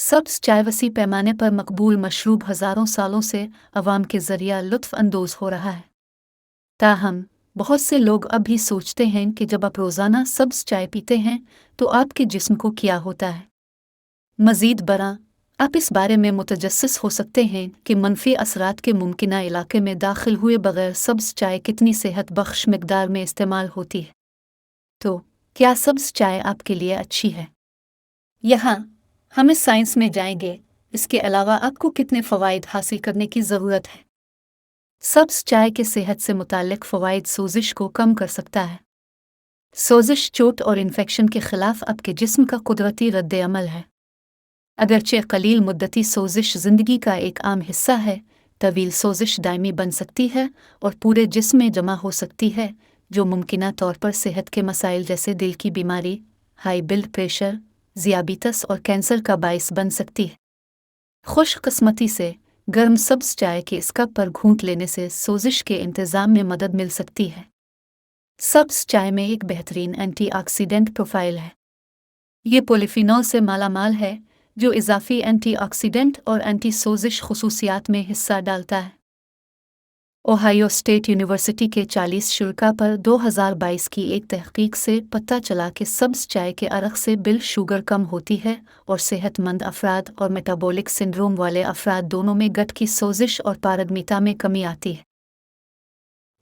सब्ज़ चाय वसी पैमाने पर मकबूल मशरूब हज़ारों सालों से अवाम के ज़रिया लुत्फ़ अंदोज़ हो रहा है। ताहम बहुत से लोग अब भी सोचते हैं कि जब आप रोज़ाना सब्ज़ चाय पीते हैं तो आपके जिस्म को क्या होता है। मज़ीद बरा आप इस बारे में मुतजस्सिस हो सकते हैं कि मनफी असरात के मुमकिना इलाके में दाखिल हुए बगैर सब्ज़ चाय कितनी सेहत बख्श मिकदार में इस्तेमाल होती है। तो क्या सब्ज़ चाय आपके लिए अच्छी है? यहाँ हम इस साइंस में जाएंगे। इसके अलावा आपको कितने फ़वाइद हासिल करने की ज़रूरत है। सब्ज़ चाय के सेहत से मुताल्लिक़ फ़वाइद सोजिश को कम कर सकता है। सोजिश चोट और इन्फेक्शन के ख़िलाफ़ आपके जिस्म का कुदरती रद्द अमल है। अगरचे कलील मुद्दती सोजिश ज़िंदगी का एक आम हिस्सा है, तवील सोजिश दायमी बन सकती है और पूरे जिस्म में जमा हो सकती है, जो मुमकिना तौर पर सेहत के मसाइल जैसे दिल की बीमारी, हाई ब्लड प्रेशर, ज़ियाबितस और कैंसर का बाइस बन सकती है। खुशकिस्मती से गर्म सब्ज़ चाय के इस कप पर घूंट लेने से सोजिश के इंतज़ाम में मदद मिल सकती है। सब्ज़ चाय में एक बेहतरीन एंटीऑक्सीडेंट प्रोफाइल है। ये पॉलीफिनॉल से मालामाल है, जो इजाफी एंटीऑक्सीडेंट और एंटी सोजिश खुसूसियात में हिस्सा डालता है। ओहायो स्टेट यूनिवर्सिटी के 40 शुरा पर 2022 की एक तहकीक से पता चला कि सब्ज़ चाय के अरक से ब्लड शुगर कम होती है और सेहतमंद अफराद और मेटाबॉलिक सिंड्रोम वाले अफराद दोनों में गट की सोजिश और पारगमिता में कमी आती है।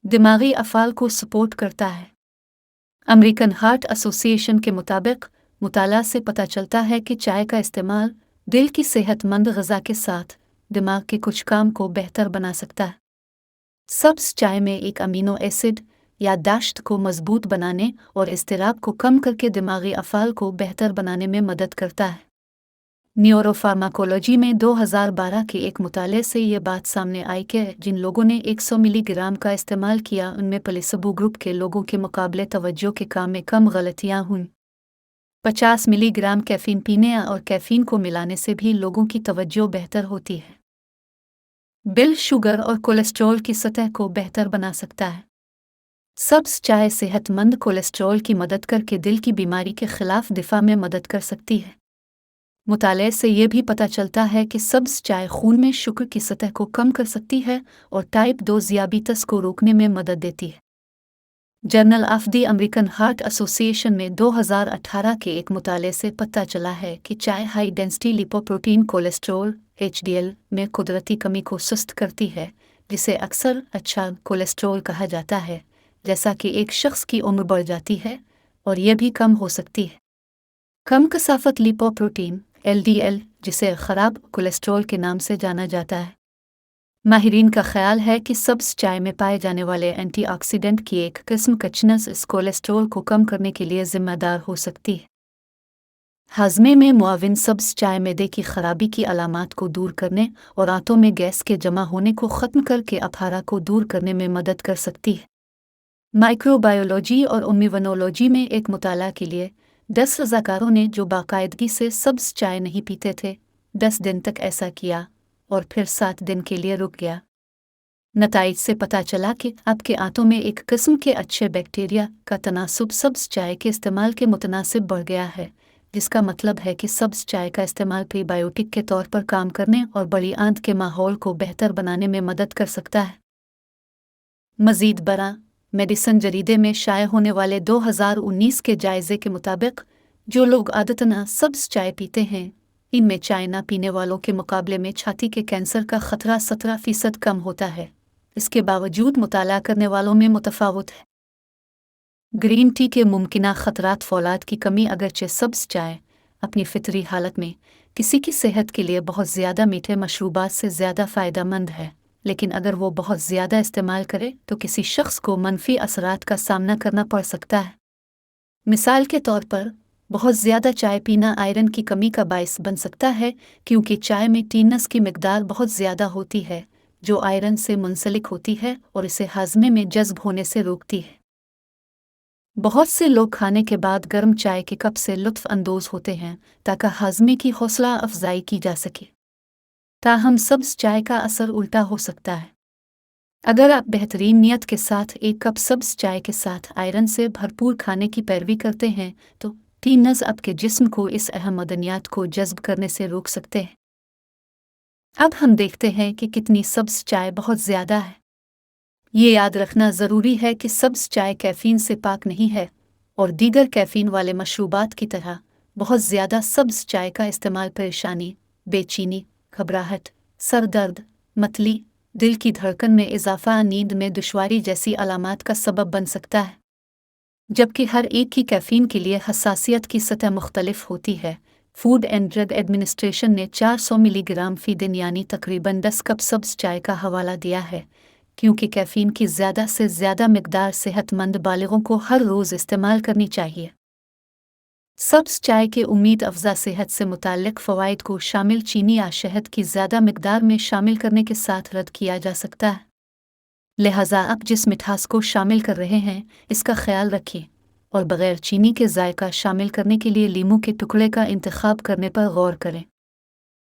दिमागी अफ़ाल को सपोर्ट करता है। अमेरिकन हार्ट एसोसिएशन के मुताबिक मुताला से पता चलता है कि चाय का इस्तेमाल दिल की सेहतमंद ग़िज़ा के साथ दिमाग के कुछ काम को बेहतर बना सकता है। सब्ज़ चाय में एक अमीनो एसिड याददाश्त को मजबूत बनाने और इज़्तिराब को कम करके दिमागी अफ़ाल को बेहतर बनाने में मदद करता है। न्यूरोफार्माकोलॉजी में 2012 के एक मुताले से ये बात सामने आई कि जिन लोगों ने 100 मिलीग्राम का इस्तेमाल किया उनमें प्लेसबो ग्रुप के लोगों के मुकाबले तवज्जो के काम में कम गलतियाँ हुईं। 50 मिलीग्राम कैफ़ीन पीने और कैफ़ीन को मिलाने से भी लोगों की तवज्जो बेहतर होती है। ब्लड शुगर और कोलेस्ट्रॉल की सतह को बेहतर बना सकता है। सब्ज़ चाय सेहतमंद कोलेस्ट्रॉल की मदद करके दिल की बीमारी के ख़िलाफ़ दिफा में मदद कर सकती है। मुताले से ये भी पता चलता है कि सब्ज़ चाय खून में शुगर की सतह को कम कर सकती है और टाइप 2 ज़ियाबितस को रोकने में मदद देती है। Journal of the American heart association में 2018 के एक मुताले से पता चला है कि चाय high density lipoprotein cholesterol HDL में कुदरती कमी को सुस्त करती है, जिसे अक्सर अच्छा कोलेस्ट्रॉल कहा जाता है, जैसा कि एक शख्स की उम्र बढ़ जाती है और यह भी कम हो सकती है। कम कसाफत लिपोप्रोटीन LDL, जिसे ख़राब कोलेस्ट्रॉल के नाम से जाना जाता है। माहिरीन का ख्याल है कि सब्ज़ चाय में पाए जाने वाले एंटीऑक्सीडेंट की एक किस्म कचनस इस कोलेस्ट्रॉल को कम करने के लिए ज़िम्मेदार हो सकती है। हाजमे में मुआविन सब्ज़ चाय मैदे की खराबी की अलामात को दूर करने और आंतों में गैस के जमा होने को ख़त्म करके अफारा को दूर करने में मदद कर सकती है। माइक्रोबायोलॉजी और इम्यूनोलॉजी में एक मुताला के लिए 10 रज़ाकारों ने जो बाकायदगी से सब्ज़ चाय नहीं पीते थे 10 दिन तक ऐसा किया और फिर 7 दिन के लिए रुक गया। नताइज से पता चला कि आपके आंतों में एक किस्म के अच्छे बैक्टीरिया का तनासुब सब्ज़ चाय के इस्तेमाल के मुतनासिब बढ़ गया है, जिसका मतलब है कि सब्ज़ चाय का इस्तेमाल प्रीबायोटिक के तौर पर काम करने और बड़ी आंत के माहौल को बेहतर बनाने में मदद कर सकता है। मज़ीद बरा मेडिसिन जरीदे में शाये होने वाले 2019 के जायज़े के मुताबिक जो लोग आदतन सब्ज़ चाय पीते हैं, इनमें चाय न पीने वालों के मुकाबले में छाती के कैंसर का खतरा 17% कम होता है। इसके बावजूद मुताला करने वालों में मुतफावत है। ग्रीन टी के मुमकिना खतरात फौलाद की कमी अगरचे सब्ज़ चाय अपनी फितरी हालत में किसी की सेहत के लिए बहुत ज़्यादा मीठे मशरूबात से ज़्यादा फ़ायदेमंद है, लेकिन अगर वो बहुत ज़्यादा इस्तेमाल करे तो किसी शख्स को मनफी असरात का सामना करना पड़ सकता है। मिसाल के तौर पर बहुत ज़्यादा चाय पीना आयरन की कमी का बायस बन सकता है, क्योंकि चाय में टीनस की मिकदार बहुत ज़्यादा होती है, जो आयरन से मुंसलिक होती है और इसे हाजमे में जज्ब होने से रोकती है। बहुत से लोग खाने के बाद गर्म चाय के कप से लुत्फ़ अंदोज़ होते हैं ताकि हाजमे की हौसला अफजाई की जा सके। ताहम सब्ज़ चाय का असर उल्टा हो सकता है। अगर आप बेहतरीन नियत के साथ एक कप सब्ज़ चाय के साथ आयरन से भरपूर खाने की पैरवी करते हैं तो टीनज़ आपके जिस्म को इस अहम मदनियात को जज्ब करने से रोक सकते हैं। अब हम देखते हैं कि कितनी सब्ज़ चाय बहुत ज़्यादा है। ये याद रखना ज़रूरी है कि सब्ज़ चाय कैफ़ीन से पाक नहीं है और दीगर कैफ़ीन वाले मशरूबात की तरह बहुत ज़्यादा सब्ज़ चाय का इस्तेमाल परेशानी, बेचैनी, घबराहट, सर दर्द, मतली, दिल की धड़कन में इजाफा, नींद में दुश्वारी जैसी अलामात का सबब बन सकता है। जबकि हर एक की कैफ़ीन के लिए हसासियत की सतह मुख्तलिफ होती है। फूड एंड ड्रग एडमिनिस्ट्रेशन ने 400 मिलीग्राम फ़ी दिन यानी तकरीबन 10 कप सब्ज़ चाय का हवाला दिया है, क्योंकि कैफ़ीन की ज़्यादा से ज़्यादा मिकदार सेहतमंद बालिगों को हर रोज़ इस्तेमाल करनी चाहिए। सब्ज़ चाय के उम्मीद अफ़ज़ा सेहत से मुताल्लिक़ फ़वाइद को शामिल चीनी या शहद की ज़्यादा मिकदार में शामिल करने के साथ रद्द किया जा सकता है। लिहाजा आप जिस मिठास को शामिल कर रहे हैं, इसका ख्याल रखें और बग़ैर चीनी के जायका शामिल करने के लिए लीमू के टुकड़े का इंतखाब करने पर गौर करें।